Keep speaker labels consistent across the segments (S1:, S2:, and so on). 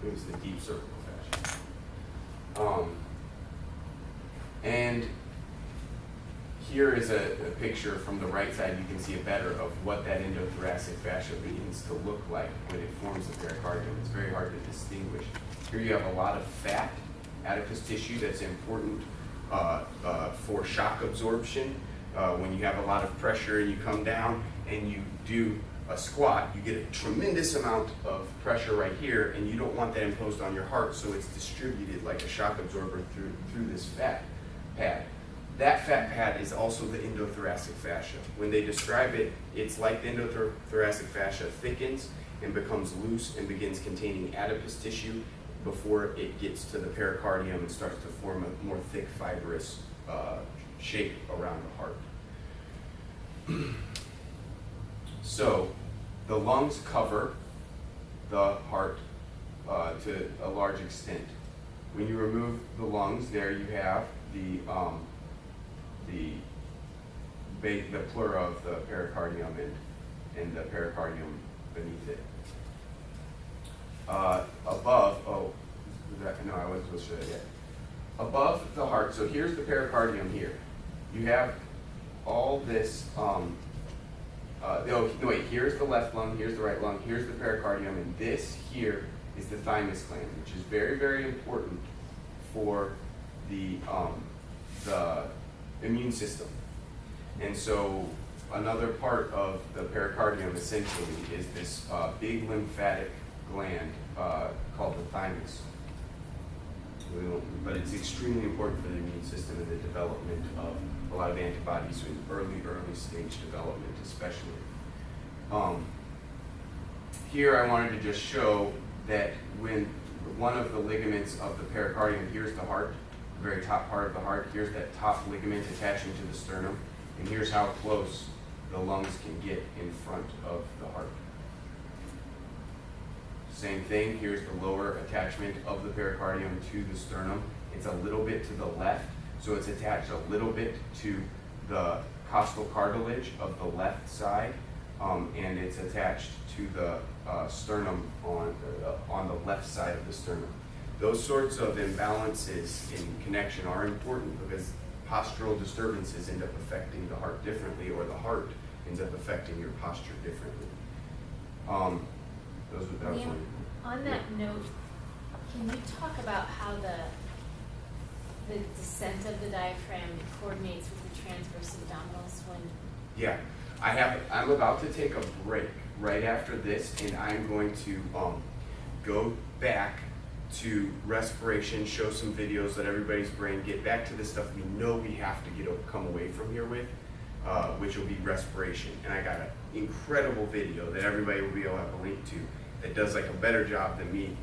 S1: It was the deep cervical fascia. And here is a picture from the right side. You can see a better of what that endothoracic fascia begins to look like when it forms the pericardium. It's very hard to distinguish. Here you have a lot of fat, adipose tissue that's important for shock absorption. When you have a lot of pressure and you come down and you do a squat, you get a tremendous amount of pressure right here, and you don't want that imposed on your heart, so it's distributed like a shock absorber through this fat pad. That fat pad is also the endothoracic fascia. When they describe it, it's like the endothoracic fascia thickens and becomes loose and begins containing adipose tissue before it gets to the pericardium and starts to form a more thick, fibrous shape around the heart. So the lungs cover the heart to a large extent. When you remove the lungs, there you have the pleura of the pericardium and the pericardium beneath it. Above, no, I wasn't supposed to show that yet. Above the heart, so here's the pericardium here. You have all this, here's the left lung, here's the right lung, here's the pericardium, and this here is the thymus gland, which is very, very important for the immune system. And so another part of the pericardium essentially is this big lymphatic gland called the thymus. But it's extremely important for the immune system and the development of a lot of antibodies in early stage development especially. Here I wanted to just show that when one of the ligaments of the pericardium, here's the heart, the very top part of the heart, here's that top ligament attaching to the sternum, and here's how close the lungs can get in front of the heart. Same thing, here's the lower attachment of the pericardium to the sternum. It's a little bit to the left, so it's attached a little bit to the costal cartilage of the left side, and it's attached to the sternum on the left side of the sternum. Those sorts of imbalances in connection are important because postural disturbances end up affecting the heart differently, or the heart ends up affecting your posture differently. That was
S2: Liam,
S1: one.
S2: on that note, can you talk about how the descent of the diaphragm coordinates with the transverse abdominals when?
S1: Yeah, I'm about to take a break right after this, and I'm going to go back to respiration, show some videos, let everybody's brain get back to the stuff we know we have to come away from here with, which will be respiration. And I got an incredible video that everybody will be able to have a link to that does like a better job than me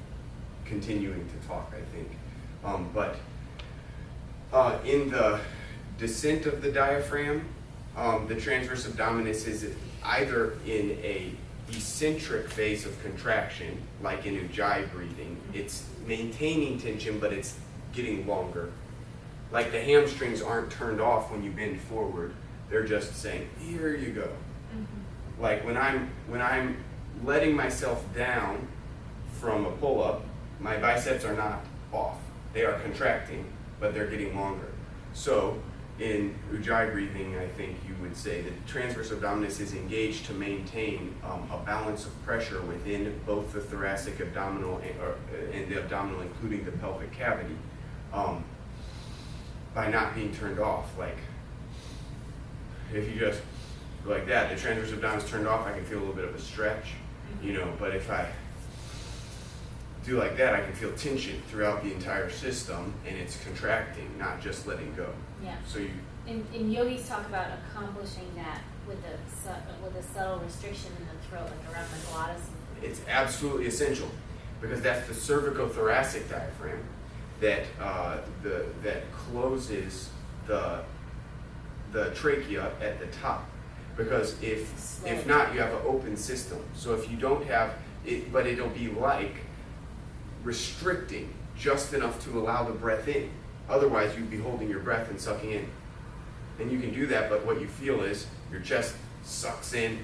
S1: continuing to talk, I think. In the descent of the diaphragm, the transverse abdominis is either in a eccentric phase of contraction, like in Ujjayi breathing. It's maintaining tension, but it's getting longer. Like the hamstrings aren't turned off when you bend forward. They're just saying, here you go. Mm-hmm. Like when I'm letting myself down from a pull-up, my biceps are not off. They are contracting, but they're getting longer. So in Ujjayi breathing, I think you would say that transverse abdominis is engaged to maintain a balance of pressure within both the thoracic abdominal and the abdominal, including the pelvic cavity, by not being turned off. Like if you just go like that, the transverse abdominis turned off, I can feel a little bit of a stretch, but if I do like that, I can feel tension throughout the entire system, and it's contracting, not just letting go.
S2: Yeah.
S1: So
S2: and yogis talk about accomplishing that with a subtle restriction in the throat, like around the glottis.
S1: It's absolutely essential because that's the cervicothoracic diaphragm that that closes the trachea at the top. Because if not, you have an open system. So if you don't have it, but it'll be like restricting just enough to allow the breath in. Otherwise, you'd be holding your breath and sucking in. And you can do that, but what you feel is your chest sucks in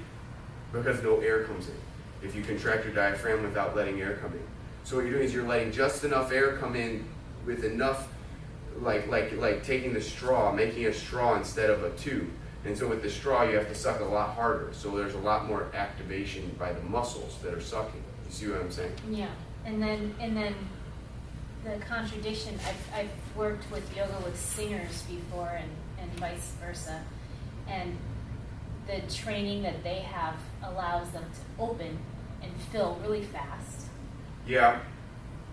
S1: because no air comes in if you contract your diaphragm without letting air come in. So what you're doing is you're letting just enough air come in with enough, like taking the straw, making a straw instead of a tube. And so with the straw, you have to suck a lot harder. So there's a lot more activation by the muscles that are sucking. You see what I'm saying?
S2: Yeah, and then the contradiction. I've worked with yoga with singers before, and vice versa, and the training that they have allows them to open and fill really fast.
S1: Yeah.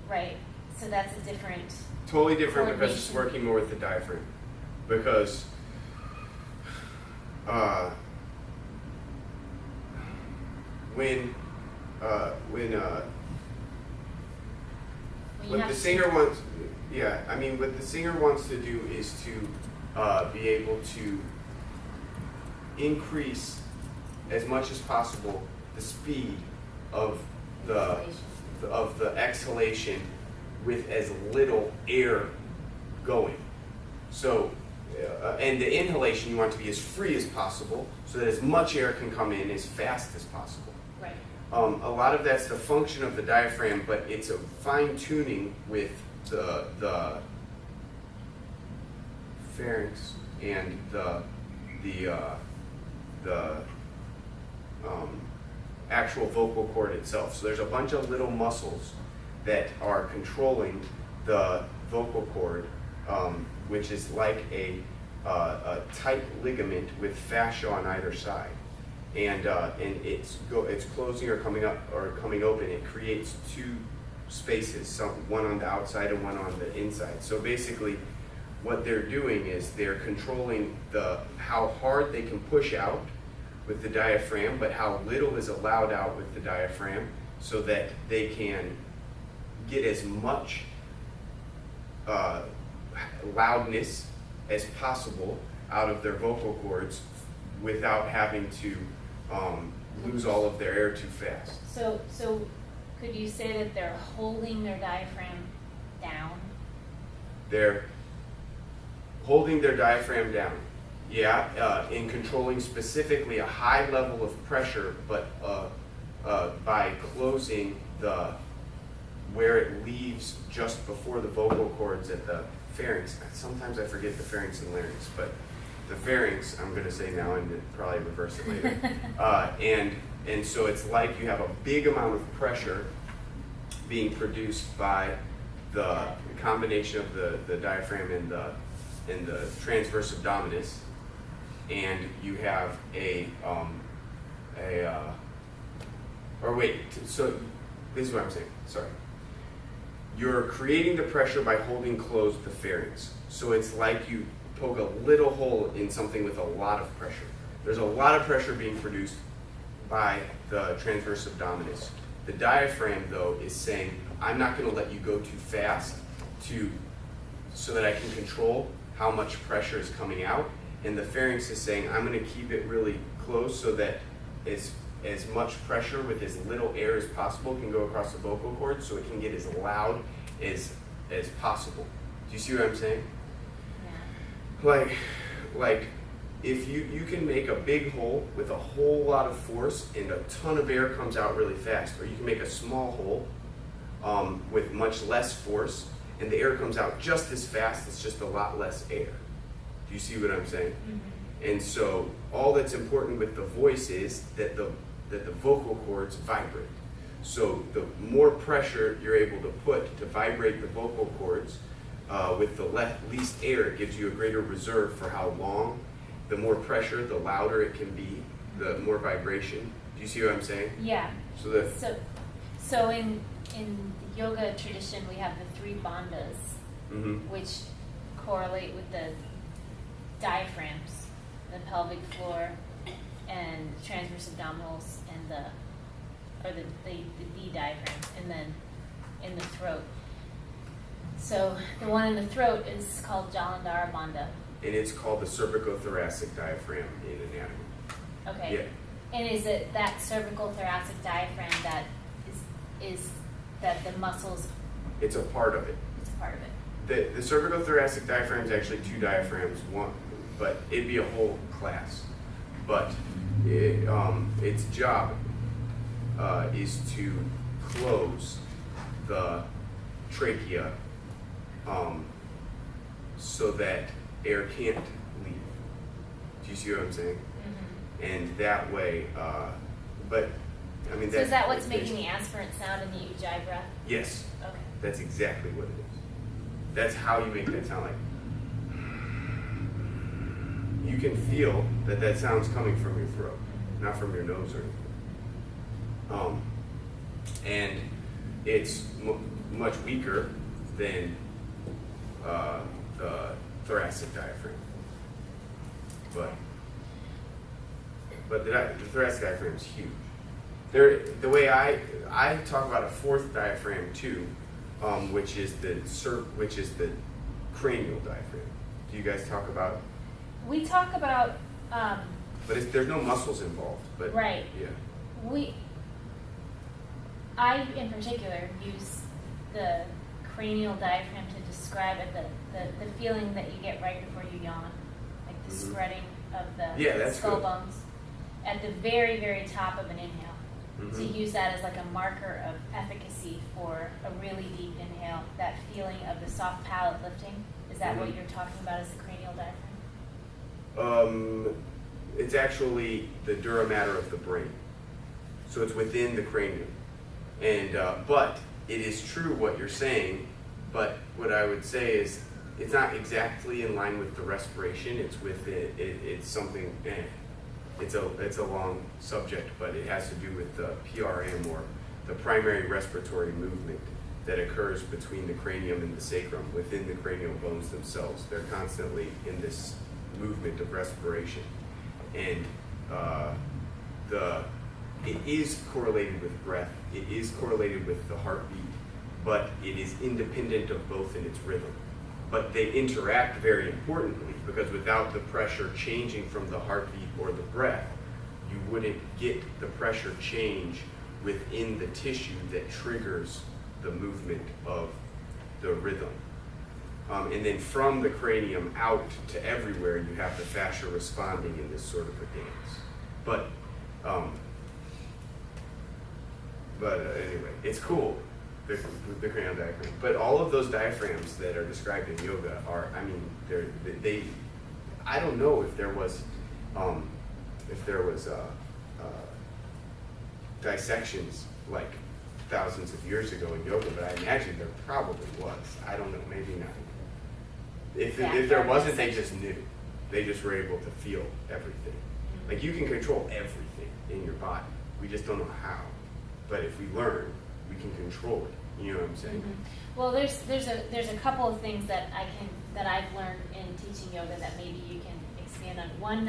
S2: Right. So that's a different.
S1: Totally different because it's working more with the diaphragm. Because what the singer wants, what the singer wants to do is to be able to increase as much as possible the speed of the exhalation with as little air going. So, and the inhalation you want to be as free as possible so that as much air can come in as fast as possible.
S2: Right.
S1: A lot of that's the function of the diaphragm, but it's a fine tuning with the pharynx and the actual vocal cord itself. So there's a bunch of little muscles that are controlling the vocal cord, which is like a tight ligament with fascia on either side, and it's closing or coming up or coming open. It creates two spaces, one on the outside and one on the inside. So basically, what they're doing is they're controlling how hard they can push out with the diaphragm, but how little is allowed out with the diaphragm, so that they can get as much loudness as possible out of their vocal cords without having to lose all of their air too fast.
S2: So could you say that they're holding their diaphragm down?
S1: They're holding their diaphragm down. Yeah, in controlling specifically a high level of pressure, but by closing where it leaves just before the vocal cords at the pharynx. Sometimes I forget the pharynx and larynx, but the pharynx, I'm going to say now and probably reverse it later. And so it's like you have a big amount of pressure being produced by the combination of the diaphragm and the transverse abdominis, and you have so this is what I'm saying, sorry. You're creating the pressure by holding closed the pharynx. So it's like you poke a little hole in something with a lot of pressure. There's a lot of pressure being produced by the transverse abdominis. The diaphragm, though, is saying, I'm not going to let you go too fast so that I can control how much pressure is coming out. And the pharynx is saying, I'm going to keep it really close so that as much pressure with as little air as possible can go across the vocal cords, so it can get as loud as possible. Do you see what I'm saying? Yeah. Like if you can make a big hole with a whole lot of force and a ton of air comes out really fast, or you can make a small hole with much less force and the air comes out just as fast, it's just a lot less air. Do you see what I'm saying? Mm-hmm. And so all that's important with the voice is that the vocal cords vibrate. So the more pressure you're able to put to vibrate the vocal cords with the least air, it gives you a greater reserve for how long. The more pressure, the louder it can be, the more vibration. Do you see what I'm saying?
S2: Yeah. So in the yoga tradition, we have the three bandhas, mm-hmm. which correlate with the diaphragms, the pelvic floor, and transverse abdominals, and the D diaphragm, and then in the throat. So the one in the throat is called Jalandhara Bandha. And
S1: it's called the cervicothoracic diaphragm in anatomy.
S2: Okay.
S1: Yeah.
S2: And is it that cervicothoracic diaphragm that is that the muscles? It's
S1: a part of it.
S2: It's a part of it.
S1: The cervicothoracic diaphragm is actually two diaphragms, one, but it'd be a whole class. But its job is to close the trachea so that air can't leave. Do you see what I'm saying?
S2: Mm-hmm.
S1: And that way, but I mean,
S2: So is that what's making the aspirant sound in the ujjayi breath?
S1: Yes.
S2: Okay.
S1: That's exactly what it is. That's how you make that sound. Like you can feel that sound's coming from your throat, not from your nose or anything. And it's much weaker than the thoracic diaphragm. But the thoracic diaphragm is huge. The way I talk about a fourth diaphragm too, which is the cranial diaphragm. Do you guys talk about?
S2: We talk about.
S1: But there's no muscles involved. But
S2: right.
S1: Yeah.
S2: I in particular use the cranial diaphragm to describe it, the feeling that you get right before you yawn, like the
S1: Mm-hmm.
S2: spreading of the
S1: that's
S2: skull
S1: good.
S2: bones at the very, very top of an inhale.
S1: Mm-hmm.
S2: To use that as like a marker of efficacy for a really deep inhale, that feeling of the soft palate lifting. Is that what
S1: Mhm.
S2: you're talking about as the cranial diaphragm?
S1: It's actually the dura mater of the brain, so it's within the cranium. And but it is true what you're saying. But what I would say is it's not exactly in line with the respiration. It's with it. It's something. It's a long subject, but it has to do with the PRM, or the primary respiratory movement that occurs between the cranium and the sacrum, within the cranial bones themselves. They're constantly in this movement of respiration, and it is correlated with breath. It is correlated with the heartbeat, but it is independent of both in its rhythm. But they interact very importantly, because without the pressure changing from the heartbeat or the breath, you wouldn't get the pressure change within the tissue that triggers the movement of the rhythm. And then from the cranium out to everywhere, you have the fascia responding in this sort of a dance. But anyway, it's cool, the cranial diaphragm. But all of those diaphragms that are described in yoga are, I mean, they I don't know if there was dissections like thousands of years ago in yoga, but I imagine there probably was. I don't know, maybe not. If there wasn't, they just knew. They just were able to feel everything. Like you can control everything in your body. We just don't know how. But if we learn, we can control it. You know what I'm saying?
S2: Mm-hmm. Well, there's a couple of things that I've learned in teaching yoga that maybe you can expand on. One,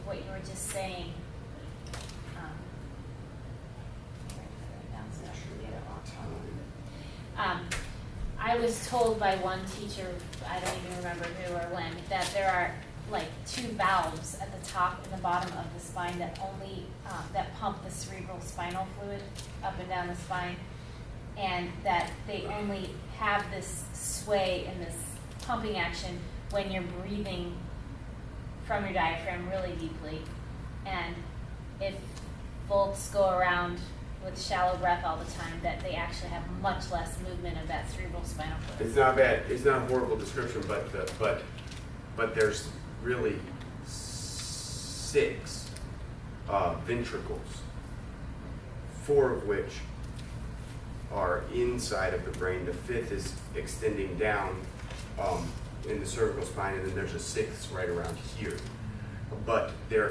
S2: what you were just saying. I was told by one teacher, I don't even remember who or when, that there are like two valves at the top and the bottom of the spine that only that pump the cerebral spinal fluid up and down the spine, and that they only have this sway and this pumping action when you're breathing from your diaphragm really deeply. And if folks go around with shallow breath all the time, that they actually have much less movement of that cerebral spinal fluid.
S1: It's not bad. It's not a horrible description, but there's really 6 ventricles, 4 of which are inside of the brain. The 5th is extending down in the cervical spine, and then there's a 6th right around here. But there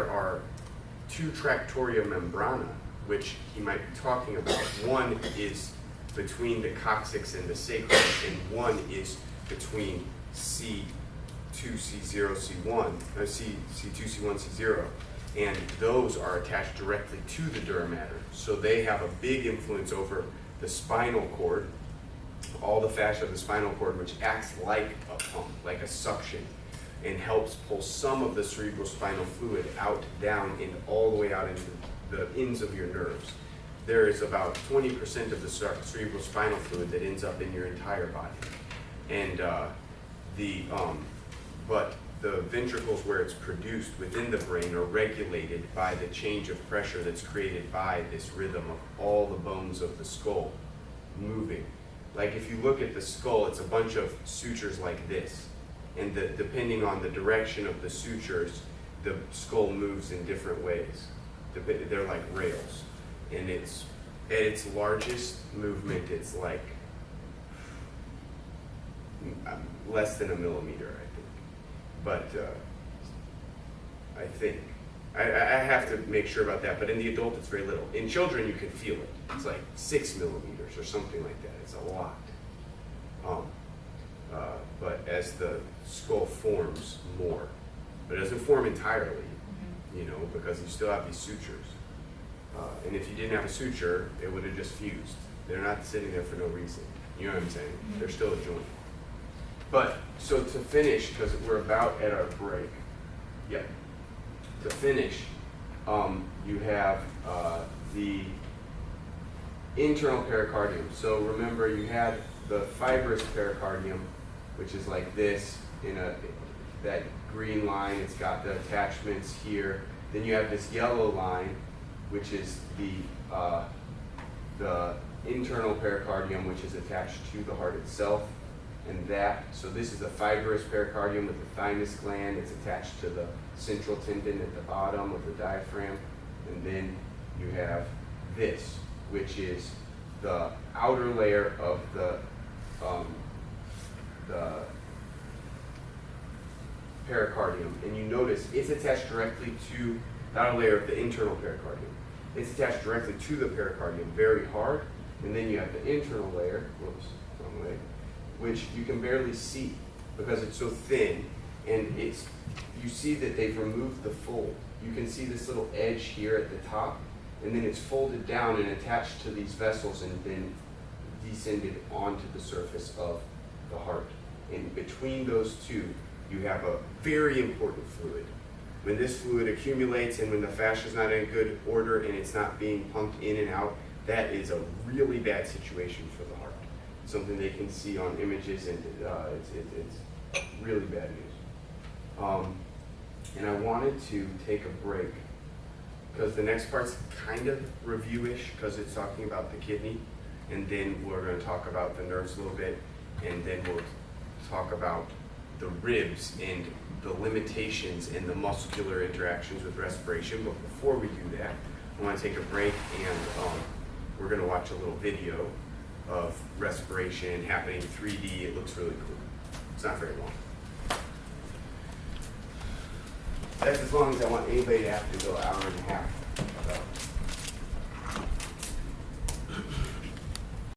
S1: are 2 tractoria membrana, which he might be talking about. One is between the coccyx and the sacrum, and one is between C2, C0, C1, C2, C1, C0, and those are attached directly to the dura mater. So they have a big influence over the spinal cord, all the fascia of the spinal cord, which acts like a pump, like a suction, and helps pull some of the cerebral spinal fluid out, down, and all the way out into the ends of your nerves. There is about 20% of the cerebral spinal fluid that ends up in your entire body. And but the ventricles where it's produced within the brain are regulated by the change of pressure that's created by this rhythm of all the bones of the skull moving. Like if you look at the skull, it's a bunch of sutures like this. And depending on the direction of the sutures, the skull moves in different ways. They're like rails. And it's, at its largest movement, it's like less than a millimeter, I think. But I think. I have to make sure about that, but in the adult, it's very little. In children, you can feel it. It's like 6 millimeters or something like that. It's a lot. But as the skull forms more, but it doesn't form entirely, you know, because you still have these sutures. And if you didn't have a suture, it would have just fused. They're not sitting there for no reason. You know what I'm saying? They're still a joint. But, so to finish, because we're about at our break, to finish, you have the internal pericardium. So remember, you had the fibrous pericardium, which is like this, in that green line. It's got the attachments here. Then you have this yellow line, which is the internal pericardium, which is attached to the heart itself. And so this is the fibrous pericardium with the thymus gland. It's attached to the central tendon at the bottom of the diaphragm. And then you have this, which is the outer layer of the pericardium. And you notice it's attached directly to the outer layer of the internal pericardium. It's attached directly to the pericardium very hard. And then you have the internal layer, whoops, wrong way, which you can barely see because it's so thin. And you see that they've removed the fold. You can see this little edge here at the top, and then it's folded down and attached to these vessels and then descended onto the surface of the heart. And between those two, you have a very important fluid. When this fluid accumulates and when the fascia is not in good order and it's not being pumped in and out, that is a really bad situation for the heart. Something they can see on images, and it's really bad news. And I wanted to take a break because the next part's kind of review-ish because it's talking about the kidney, and then we're going to talk about the nerves a little bit, and then we'll talk about the ribs and the limitations and the muscular interactions with respiration. But before we do that, I want to take a break, and we're going to watch a little video of respiration happening 3D. It looks really cool. It's not very long. That's as long as I want anybody to have to go an hour and a half.